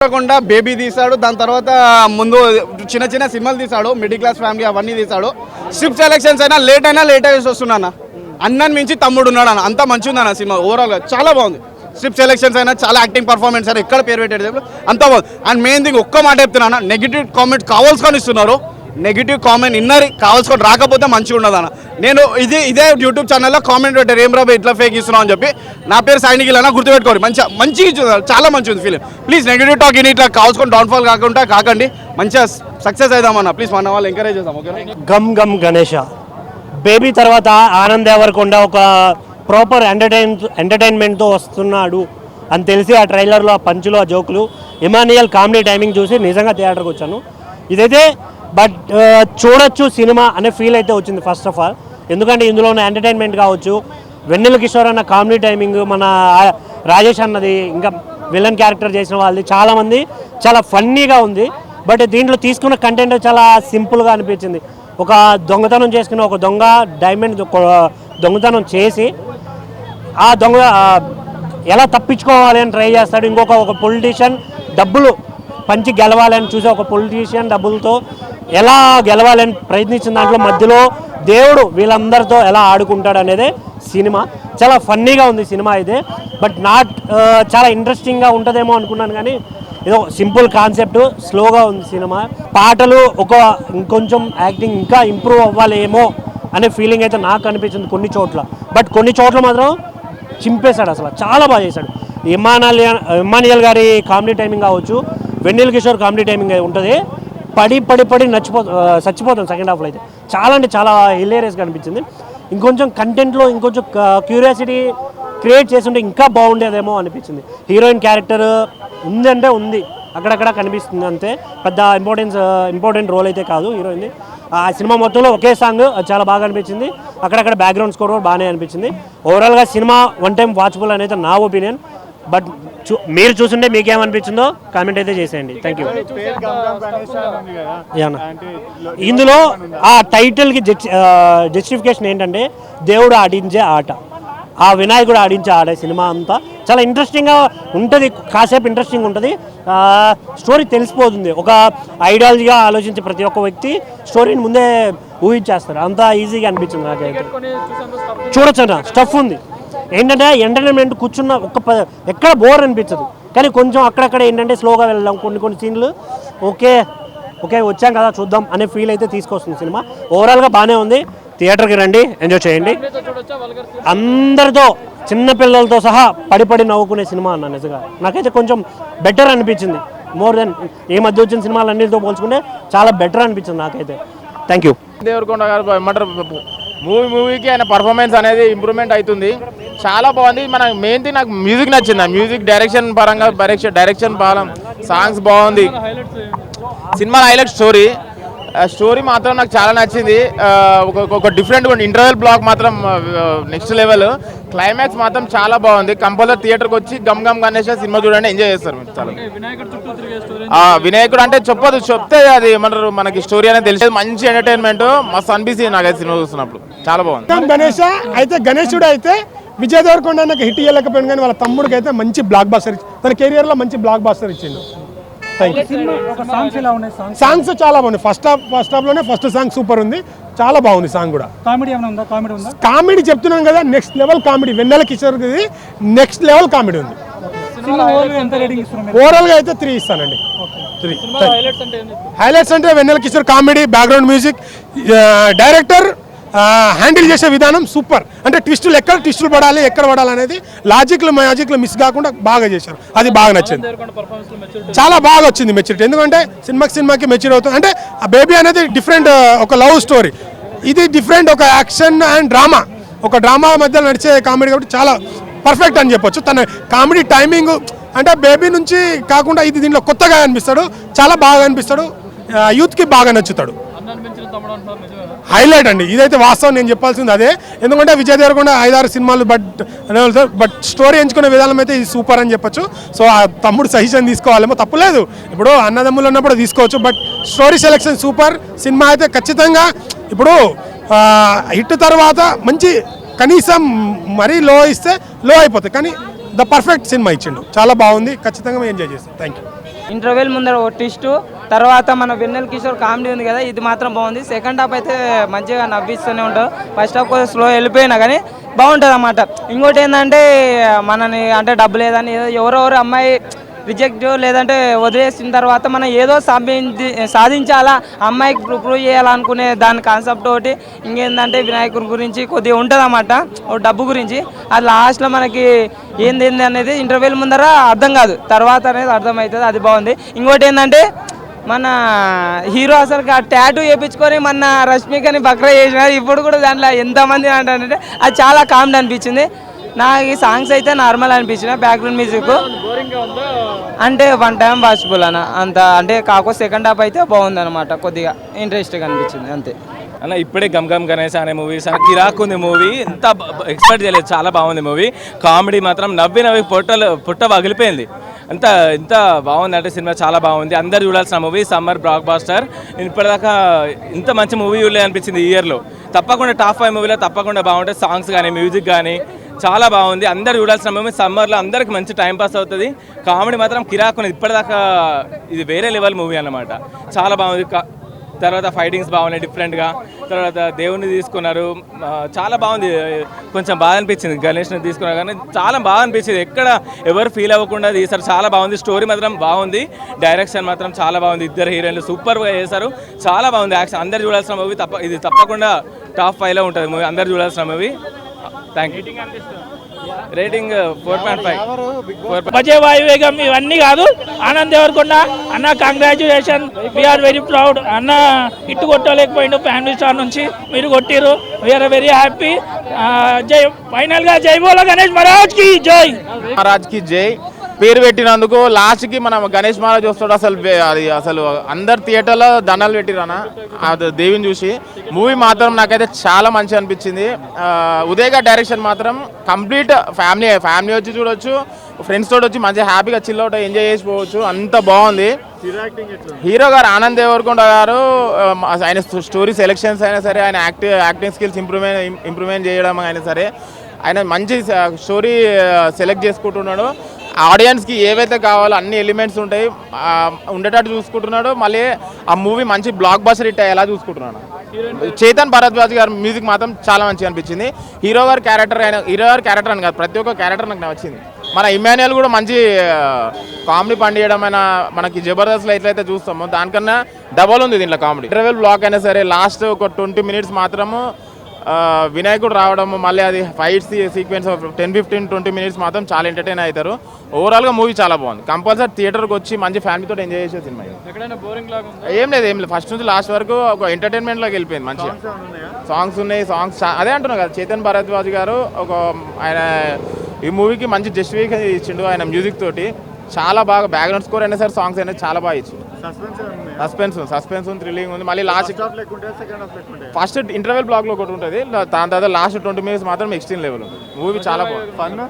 కాకుండా బేబీ తీసాడు, దాని తర్వాత ముందు చిన్న చిన్న సినిమాలు తీసాడు, మిడిల్ క్లాస్ ఫ్యామిలీ అవన్నీ తీసాడు. స్క్రిప్ట్ సెలెక్షన్స్ అయినా లేట్ అయ్యేసి వస్తున్నా. అన్నని మించి తమ్ముడు ఉన్నాడు అన్న, అంత మంచిగా ఉంది అన్న సినిమా. ఓవరాల్గా చాలా బాగుంది. స్క్రిప్ట్ సెలెక్షన్స్ అయినా, చాలా యాక్టింగ్ పర్ఫార్మెన్స్ అయినా, ఎక్కడ పేరు పెట్టేది అంత బాగుంది. అండ్ మెయిన్ థింగ్ ఒక్క మాట చెప్తున్నా, నెగిటివ్ కామెంట్ కావాల్సుకొని ఇస్తున్నారు. నెగిటివ్ కామెంట్ ఇన్నరి కావాల్సుకొని రాకపోతే మంచిగా ఉండదు అన్న. నేను ఇదే యూట్యూబ్ ఛానల్లో కామెంట్ పెట్టారు, ఏం రాబోయే ఇట్లా ఫేక్ ఇస్తున్నావు అని చెప్పి. నా పేరు సైనికులు అన్న, గుర్తుపెట్టుకోండి. మంచిగా చాలా మంచిగా ఉంది ఫిలిం. ప్లీజ్ నెగిటివ్ టాక్ ఇట్లా కావాల్సుకొని డౌన్ఫాల్ కాకండి, మంచిగా సక్సెస్ అవుదామన్న. ప్లీజ్ మన వాళ్ళు ఎంకరేజ్ చేద్దాం. ఓకే. గమ్ గమ్ గణేష బేబీ తర్వాత ఆనంద్ దేవరకొండ ఒక ప్రాపర్ ఎంటర్టైన్మెంట్తో వస్తున్నాడు అని తెలిసి ఆ ట్రైలర్లో ఆ పంచులు ఆ జోకులు ఇమానియల్ కామెడీ టైమింగ్ చూసి నిజంగా థియేటర్కి వచ్చాను. ఇదైతే బట్ చూడొచ్చు సినిమా అనే ఫీల్ అయితే వచ్చింది ఫస్ట్ ఆఫ్ ఆల్. ఎందుకంటే ఇందులో ఉన్న ఎంటర్టైన్మెంట్ కావచ్చు, వెన్నెల కిషోర్ అన్న కామెడీ టైమింగ్, మన రాజేష్ అన్నది, ఇంకా విలన్ క్యారెక్టర్ చేసిన వాళ్ళది చాలామంది చాలా ఫన్నీగా ఉంది. బట్ దీంట్లో తీసుకున్న కంటెంట్ చాలా సింపుల్గా అనిపించింది. ఒక దొంగతనం చేసుకుని ఒక దొంగ డైమండ్ దొంగతనం చేసి ఆ దొంగ ఎలా తప్పించుకోవాలి అని ట్రై చేస్తాడు. ఒక పొలిటీషియన్ డబ్బులు పంచి గెలవాలని చూసి ఒక పొలిటీషియన్ డబ్బులతో ఎలా గెలవాలని ప్రయత్నించిన దాంట్లో మధ్యలో దేవుడు వీళ్ళందరితో ఎలా ఆడుకుంటాడు అనేది సినిమా. చాలా ఫన్నీగా ఉంది సినిమా అయితే. బట్ చాలా ఇంట్రెస్టింగ్గా ఉంటుందేమో అనుకున్నాను, కానీ ఏదో సింపుల్ కాన్సెప్ట్, స్లోగా ఉంది సినిమా. పాటలు ఇంకొంచెం యాక్టింగ్ ఇంకా ఇంప్రూవ్ అవ్వాలేమో అనే ఫీలింగ్ అయితే నాకు అనిపించింది కొన్ని చోట్ల. బట్ కొన్ని చోట్ల మాత్రం చింపేశాడు, అసలు చాలా బాగా చేశాడు. ఇమానియల్ గారి కామెడీ టైమింగ్ కావచ్చు, వెన్నెల కిషోర్ కామెడీ టైమింగ్ ఉంటుంది. పడి చచ్చిపోతాం సెకండ్ హాఫ్లో అయితే. చాలా అంటే చాలా హిలేరియస్గా అనిపించింది. ఇంకొంచెం కంటెంట్లో ఇంకొంచెం క్యూరియాసిటీ క్రియేట్ చేస్తుంటే ఇంకా బాగుండేదేమో అనిపించింది. హీరోయిన్ క్యారెక్టర్ ఉందంటే ఉంది, అక్కడక్కడ కనిపిస్తుంది అంతే. పెద్ద ఇంపార్టెంట్ రోల్ అయితే కాదు హీరోయిన్ది. ఆ సినిమా మొత్తంలో ఒకే సాంగ్ చాలా బాగా అనిపించింది. అక్కడక్కడ బ్యాక్గ్రౌండ్ స్కోర్ కూడా బాగానే అనిపించింది. ఓవరాల్గా సినిమా వన్ టైం వాచబుల్ అనేది నా ఒపీనియన్. బట్ మీరు చూస్తుంటే మీకేమనిపించిందో కామెంట్ అయితే చేసేయండి. Thank you. ఇందులో ఆ టైటిల్కి జస్టిఫికేషన్ ఏంటంటే దేవుడు ఆడించే ఆట, ఆ వినాయకుడు ఆడించే ఆడే సినిమా అంతా చాలా ఇంట్రెస్టింగ్గా ఉంటుంది. కాసేపు ఇంట్రెస్టింగ్ ఉంటుంది, స్టోరీ తెలిసిపోతుంది. ఒక ఐడియాలజీగా ఆలోచించే ప్రతి ఒక్క వ్యక్తి స్టోరీని ముందే ఊహించేస్తారు. అంత ఈజీగా అనిపించింది నాకైతే. చూడొచ్చు అన్న, స్టఫ్ ఉంది. ఏంటంటే ఎంటర్టైన్మెంట్ కూర్చున్న ఎక్కడ బోర్ అనిపించదు, కానీ కొంచెం అక్కడక్కడ ఏంటంటే స్లోగా వెళ్ళడం, కొన్ని సీన్లు ఓకే వచ్చాం కదా చూద్దాం అనే ఫీల్ అయితే తీసుకొస్తుంది సినిమా. ఓవరాల్గా బాగానే ఉంది. థియేటర్కి రండి, ఎంజాయ్ చేయండి. అందరితో చిన్నపిల్లలతో సహా పడి నవ్వుకునే సినిమా అన్న. నిజంగా నాకైతే కొంచెం బెటర్ అనిపించింది. మోర్ దెన్ ఈ మధ్య వచ్చిన సినిమాలు అన్నిటితో పోల్చుకుంటే చాలా బెటర్ అనిపించింది నాకైతే. Thank you. దేవరకొండ గారు ఏమంటారు, మూవీకి ఆయన పర్ఫార్మెన్స్ అనేది ఇంప్రూవ్మెంట్ అవుతుంది. చాలా బాగుంది. మన మెయిన్ థింగ్ నాకు మ్యూజిక్ నచ్చింది. మ్యూజిక్ డైరెక్షన్ పరంగా సాంగ్స్ బాగుంది. సినిమా హైలైట్ స్టోరీ మాత్రం నాకు చాలా నచ్చింది. ఒక డిఫరెంట్ ఇంటర్వెల్ బ్లాక్ మాత్రం నెక్స్ట్ లెవెల్. క్లైమాక్స్ మాత్రం చాలా బాగుంది. కంపల్సరీ థియేటర్కి వచ్చి గమ్ గమ్ గణేష్ సినిమా చూడండి, ఎంజాయ్ చేస్తారు మీరు. చాలా వినాయకుడు అంటే చెప్తే అది ఏమంటారు, మనకి స్టోరీ అనేది తెలిసేది. మంచి ఎంటర్టైన్మెంట్ మస్తు అనిపిస్తుంది నాకు సినిమా చూస్తున్నప్పుడు. చాలా బాగుంది. గణేష్ అయితే గణేశుడు అయితే విజయ్ దేవరకొండ నాకు హిట్ ఇవ్వలేకపోయింది, కానీ వాళ్ళ తమ్ముడికి అయితే మంచి బ్లాక్ బాస్టర్ తన కెరియర్లో మంచి బ్లాక్ బాస్టర్ ఇచ్చిండు. సాంగ్స్ చాలా బాగుంది. ఫస్ట్ హాఫ్ లోనే ఫస్ట్ సాంగ్ సూపర్ ఉంది, చాలా బాగుంది. సాంగ్ కూడా కామెడీ చెప్తున్నాం కదా, next level comedy. Vennela Kishore next level comedy ఉంది. ఓవరాల్ గా అయితే 3 ఇస్తానండి. 3 హైలైట్స్ అంటే Vennela Kishore comedy, background music, director handle చేసే విధానం సూపర్. అంటే ఎక్కడ ట్విస్టులు పడాలి, ఎక్కడ పడాలి అనేది మ్యాజిక్లు మిస్ కాకుండా బాగా చేశారు. అది బాగా నచ్చింది. చాలా బాగా వచ్చింది మెచ్యూరిటీ. ఎందుకంటే సినిమాకి మెచ్యూర్ అవుతుంది. అంటే ఆ బేబీ అనేది డిఫరెంట్, ఒక లవ్ స్టోరీ. ఇది డిఫరెంట్, ఒక యాక్షన్ అండ్ డ్రామా మధ్య నడిచే కామెడీ కాబట్టి చాలా పర్ఫెక్ట్ అని చెప్పొచ్చు. తన కామెడీ టైమింగ్ అంటే బేబీ నుంచి కాకుండా ఇది దీంట్లో కొత్తగా అనిపిస్తాడు, చాలా బాగా అనిపిస్తాడు. యూత్కి బాగా నచ్చుతాడు. హైలైట్ అండి, ఇదైతే వాస్తవం. నేను చెప్పాల్సింది అదే. ఎందుకంటే విజయ్ దేవరకొండ 5-6 సినిమాలు బట్ స్టోరీ ఎంచుకునే విధానం అయితే ఇది సూపర్ అని చెప్పొచ్చు. సో ఆ తమ్ముడు సజెషన్ తీసుకోవాలేమో, తప్పులేదు. ఇప్పుడు అన్నదమ్ములు ఉన్నప్పుడు తీసుకోవచ్చు, but story selection super. Cinema అయితే ఖచ్చితంగా ఇప్పుడు హిట్ తర్వాత మంచి, కనీసం మరీ లో ఇస్తే లో అయిపోతాయి, కానీ ద పర్ఫెక్ట్ సినిమా ఇచ్చిండు. చాలా బాగుంది, ఖచ్చితంగా ఎంజాయ్ చేస్తాం. Thank you. ఇంటర్వెల్ ముందర ఒక ట్విస్ట్, తర్వాత మన వెన్నెల కిషోర్ కామెడీ ఉంది కదా, ఇది మాత్రం బాగుంది. సెకండ్ హాఫ్ అయితే మంచిగా నవ్విస్తూనే ఉంటారు. ఫస్ట్ హాఫ్ కొంచెం స్లో వెళ్ళిపోయినా కానీ బాగుంటుంది అన్నమాట. ఇంకోటి ఏంటంటే మనని అంటే డబ్బు లేదని ఎవరెవరు అమ్మాయి రిజెక్ట్ లేదంటే వదిలేసిన తర్వాత మనం ఏదో సాధించాలా, అమ్మాయికి ప్రూవ్ చేయాలనుకునే దాని కాన్సెప్ట్ ఒకటి. ఇంకేంటంటే వినాయకుడి గురించి కొద్దిగా ఉంటుంది అన్నమాట, డబ్బు గురించి. అది లాస్ట్లో మనకి ఏంది అనేది ఇంటర్వ్యూల ముందర అర్థం కాదు, తర్వాత అనేది అర్థమవుతుంది. అది బాగుంది. ఇంకోటి ఏంటంటే మన హీరో అసలు ట్యాటూ వేయించుకొని మన రష్మికని బక్రా చేసినారు. ఇప్పుడు కూడా దాంట్లో ఎంతమంది అంటారంటే అది చాలా కామెడీ అనిపించింది. నాకు ఈ సాంగ్స్ అయితే నార్మల్ అనిపించిన, బ్యాక్గ్రౌండ్ మ్యూజిక్ అంటే వన్ టైం వాచబుల్ అన్న అంత, అంటే కాకపోతే సెకండ్ హాఫ్ అయితే బాగుంది అనమాట, కొద్దిగా ఇంట్రెస్ట్గా అనిపించింది అంతే. అన్న ఇప్పుడే గమ్ గమ్ గణేష్ అనే మూవీ చాలా కిరాక్ ఉంది మూవీ, ఎంత ఎక్స్పెక్ట్ చేయలేదు, చాలా బాగుంది మూవీ. కామెడీ మాత్రం నవ్వి పుట్ట పగిలిపోయింది. ఎంత బాగుంది అంటే సినిమా చాలా బాగుంది, అందరు చూడాల్సిన మూవీ. Summer black buster. నేను ఇప్పటిదాకా ఇంత మంచి మూవీ చూడలే అనిపించింది ఈ ఇయర్లో. తప్పకుండా టాప్ 5 మూవీలో తప్పకుండా బాగుంటాయి. సాంగ్స్ కానీ మ్యూజిక్ కానీ చాలా బాగుంది, అందరు చూడాల్సిన మూవీ. సమ్మర్లో అందరికి మంచి టైం పాస్ అవుతుంది. కామెడీ మాత్రం కిరాక్ ఉంది ఇప్పటిదాకా, ఇది వేరే లెవెల్ మూవీ అన్నమాట, చాలా బాగుంది. తర్వాత ఫైటింగ్స్ బాగున్నాయి డిఫరెంట్గా. తర్వాత దేవుణ్ణి తీసుకున్నారు, చాలా బాగుంది. కొంచెం బాగా అనిపించింది గణేష్ని తీసుకున్నారు కానీ చాలా బాగా అనిపించింది, ఎక్కడ ఎవరు ఫీల్ అవ్వకుండా తీశారు, చాలా బాగుంది. స్టోరీ మాత్రం బాగుంది, డైరెక్షన్ మాత్రం చాలా బాగుంది. ఇద్దరు హీరోయిన్లు సూపర్గా చేశారు, చాలా బాగుంది. యాక్షన్ అందరు చూడాల్సిన మూవీ, ఇది తప్పకుండా టాప్ 5లో ఉంటుంది మూవీ, అందరు చూడాల్సిన మూవీ. Thank you. రేటింగ్ 4.5. బజే వాయువేగం ఇవన్నీ కాదు, ఆనంద్ దేవరకొండ అన్న కంగ్రాచ్యులేషన్, వీఆర్ వెరీ ప్రౌడ్. అన్న ఇట్టు కొట్టలేకపోయిండు ఫ్యామిలీ స్టార్ నుంచి, మీరు కొట్టిరు, వీఆర్ వెరీ హ్యాపీ. జై ఫైనల్గా జై బోలో గణేష్ మహారాజ్ కి జై. మహారాజ్ కి జై పేరు పెట్టినందుకు లాస్ట్కి మనం గణేష్ మహారాజ్ వస్తాడు. అసలు అందరు థియేటర్లో దండాలు పెట్టిరన్న అది దేవిని చూసి. మూవీ మాత్రం నాకైతే చాలా మంచి అనిపించింది. ఉదయ్ గారి డైరెక్షన్ మాత్రం కంప్లీట్ ఫ్యామిలీ వచ్చి చూడొచ్చు, ఫ్రెండ్స్ తోటి వచ్చి మంచిగా హ్యాపీగా చిల్ అవుట్ ఎంజాయ్ చేసిపోవచ్చు, అంత బాగుంది. హీరో గారు ఆనంద్ దేవరకొండ గారు, ఆయన స్టోరీ సెలెక్షన్స్ అయినా సరే, ఆయన యాక్టింగ్ స్కిల్స్ ఇంప్రూవ్మెంట్ చేయడం అయినా సరే, ఆయన మంచి స్టోరీ సెలెక్ట్ చేసుకుంటున్నాడు. ఆడియన్స్కి ఏవైతే కావాలో అన్ని ఎలిమెంట్స్ ఉంటాయి ఉండేటట్టు చూసుకుంటున్నాడు. మళ్ళీ ఆ మూవీ మంచి బ్లాక్ బస్టర్ హిట్ అయ్యేలా చూసుకుంటున్నాడు. చేతన్ భరద్వాజ్ గారి మ్యూజిక్ మాత్రం చాలా మంచిగా అనిపించింది. హీరో గారి క్యారెక్టర్ అని కాదు, ప్రతి ఒక్క క్యారెక్టర్ నాకు నచ్చింది. మన ఇమాన్యుయల్ కూడా మంచి కామెడీ పండియడం అయినా మనకి జబర్దస్త్లో ఎట్లయితే చూస్తామో దానికన్నా డబల్ ఉంది దీంట్లో కామెడీ. ఇంటర్వెల్ బ్లాక్ అయినా సరే లాస్ట్ ఒక 20 minutes మాత్రము వినాయకుడు రావడము, మళ్ళీ అది ఫైట్స్ సీక్వెన్స్ 10-15-20 minutes మాత్రం చాలా ఎంటర్టైన్ అవుతారు. ఓవరాల్గా మూవీ చాలా బాగుంది. కంపల్సరీ థియేటర్కి వచ్చి మంచి ఫ్యామిలీతో ఎంజాయ్ చేసే సినిమా. ఏం లేదు ఫస్ట్ నుంచి లాస్ట్ వరకు ఒక ఎంటర్టైన్మెంట్లోకి వెళ్ళిపోయింది. మంచిగా సాంగ్స్ ఉన్నాయి. అదే అంటున్నాను కదా, చేతన్ భరద్వాజ్ గారు ఆయన ఈ మూవీకి మంచి జస్టిఫికేషన్ ఇచ్చిండు ఆయన మ్యూజిక్ తోటి. చాలా బాగా బ్యాక్గ్రౌండ్ స్కోర్ అయినా సరే, సాంగ్స్ అయినా చాలా బాగా ఇచ్చిండు. సస్పెన్స్ థ్రిల్లింగ్ ఉంది. మళ్ళీ లాస్ట్ ఫస్ట్ ఇంటర్వెల్ బ్లాక్ లో ఒకటి ఉంటుంది, దాని తర్వాత లాస్ట్ 20 minutes మాత్రం ఎక్స్ట్రీమ్ లెవెల్ ఉంది. మూవీ చాలా బాగుంది.